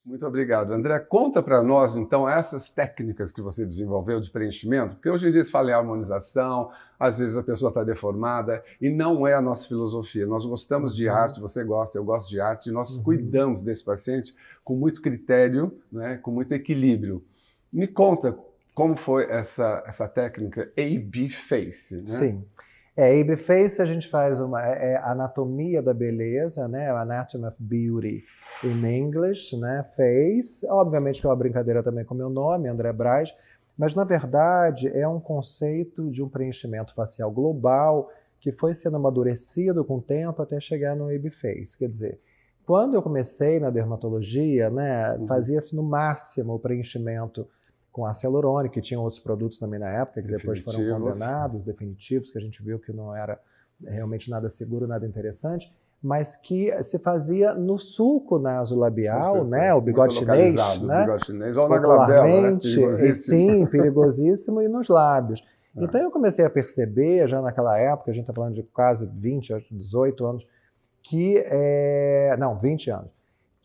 Muito obrigado. André, conta para nós, então, essas técnicas que você desenvolveu de preenchimento, porque hoje em dia se fala em harmonização, às vezes a pessoa está deformada, e não é a nossa filosofia. Nós gostamos de arte, você gosta, eu gosto de arte, e nós cuidamos desse paciente com muito critério, né, com muito equilíbrio. Me conta como foi essa técnica A-B Face, né? Sim. A-B Face a gente faz anatomia da beleza, né? Anatomy of Beauty in English, né? Face. Obviamente que é uma brincadeira também com o meu nome, André Braz, mas na verdade é um conceito de um preenchimento facial global que foi sendo amadurecido com o tempo até chegar no A-B Face. Quer dizer, quando eu comecei na dermatologia, né, fazia-se no máximo o preenchimento com ácido hialurônico, que tinha outros produtos também na época, que depois foram condenados, definitivos, que a gente viu que não era realmente nada seguro, nada interessante, mas que se fazia no sulco nasolabial, né, o bigode chinês, né, o bigode chinês, ou na glabela, né, perigosíssimo. Sim, perigosíssimo, e nos lábios. Então eu comecei a perceber, já naquela época, a gente está falando de quase 20, 18 anos, não, 20 anos,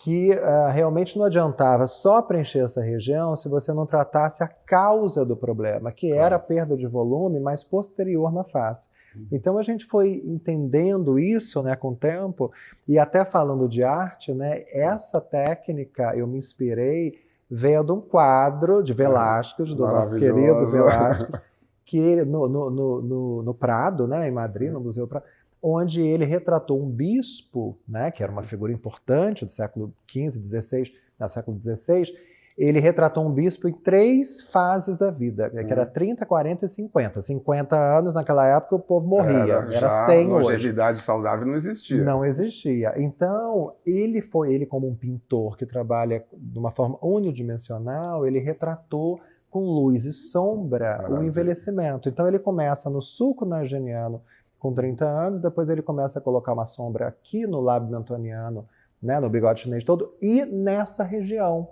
que realmente não adiantava só preencher essa região se você não tratasse a causa do problema, que era a perda de volume, mas posterior na face. Então a gente foi entendendo isso, né, com o tempo, e até falando de arte, né, essa técnica eu me inspirei vendo um quadro de Velázquez, do nosso querido Velázquez, que no Prado, né, em Madrid, no Museu Prado, onde ele retratou um bispo, né, que era uma figura importante do século XV, XVI, do século XVI. Ele retratou um bispo em 3 fases da vida, que era 30, 40 e 50. 50 anos, naquela época, o povo morria. Era 100 hoje. Longevidade saudável não existia. Não existia. Então, ele como um pintor que trabalha de uma forma unidimensional, ele retratou com luz e sombra o envelhecimento. Então, ele começa no sulco nasogeniano, com 30 anos, depois ele começa a colocar uma sombra aqui no lábio mentoniano, né, no bigode chinês todo, e nessa região,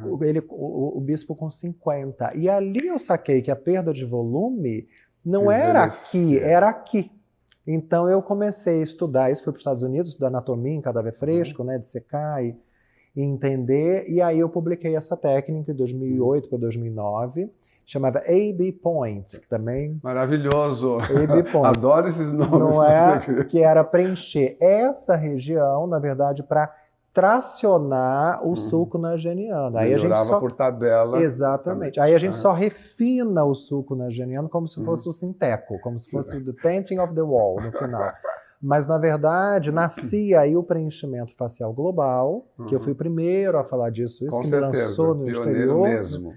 o bispo com 50. E ali eu saquei que a perda de volume não era aqui, era aqui. Então eu comecei a estudar, isso fui para os Estados Unidos, estudar anatomia em cadáver fresco, né, de secar e entender, e aí eu publiquei essa técnica em 2008 para 2009, chamava A-B Point, que também... Maravilhoso! A-B Point. Adoro esses nomes. Não é? Que era preencher essa região, na verdade, para tracionar o sulco nasogeniano. Aí a gente só... por tabela. Exatamente. Aí a gente só refina o sulco nasogeniano como se fosse o sinteco, como se fosse o the painting of the wall no final. Mas, na verdade, nascia aí o preenchimento facial global, que eu fui o primeiro a falar disso, isso com que certeza, me lançou no pioneiro exterior. Mesmo.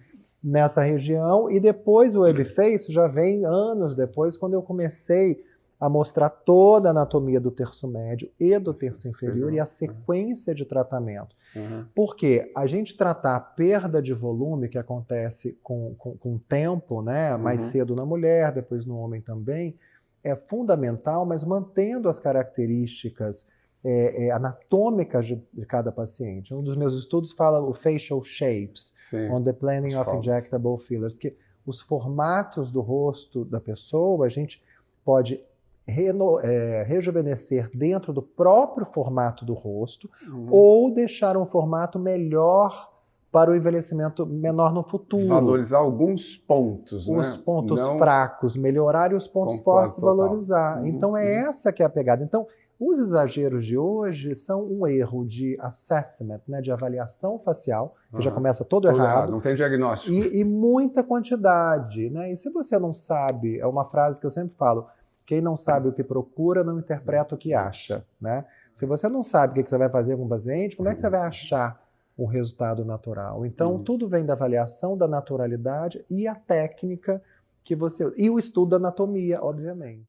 Nessa região, e depois o A-B Face já vem anos depois, quando eu comecei a mostrar toda a anatomia do terço médio e do terço inferior e a sequência de tratamento. Porque a gente tratar a perda de volume que acontece com o tempo, né, mais cedo na mulher, depois no homem também, é fundamental, mas mantendo as características anatômicas de cada paciente. Um dos meus estudos fala o facial shapes, on the planning of injectable fillers, que os formatos do rosto da pessoa a gente pode rejuvenescer dentro do próprio formato do rosto ou deixar um formato melhor para o envelhecimento menor no futuro. Valorizar alguns pontos, os pontos fracos melhorar e os pontos fortes valorizar. Então essa que é a pegada. Então, os exageros de hoje são um erro de assessment, né, de avaliação facial, que já começa todo errado. Não tem diagnóstico. E muita quantidade. Né? E se você não sabe, é uma frase que eu sempre falo, quem não sabe o que procura não interpreta o que acha. Né? Se você não sabe o que você vai fazer com o paciente, como é que você vai achar um resultado natural? Então, tudo vem da avaliação da naturalidade e a técnica que você... E o estudo da anatomia, obviamente.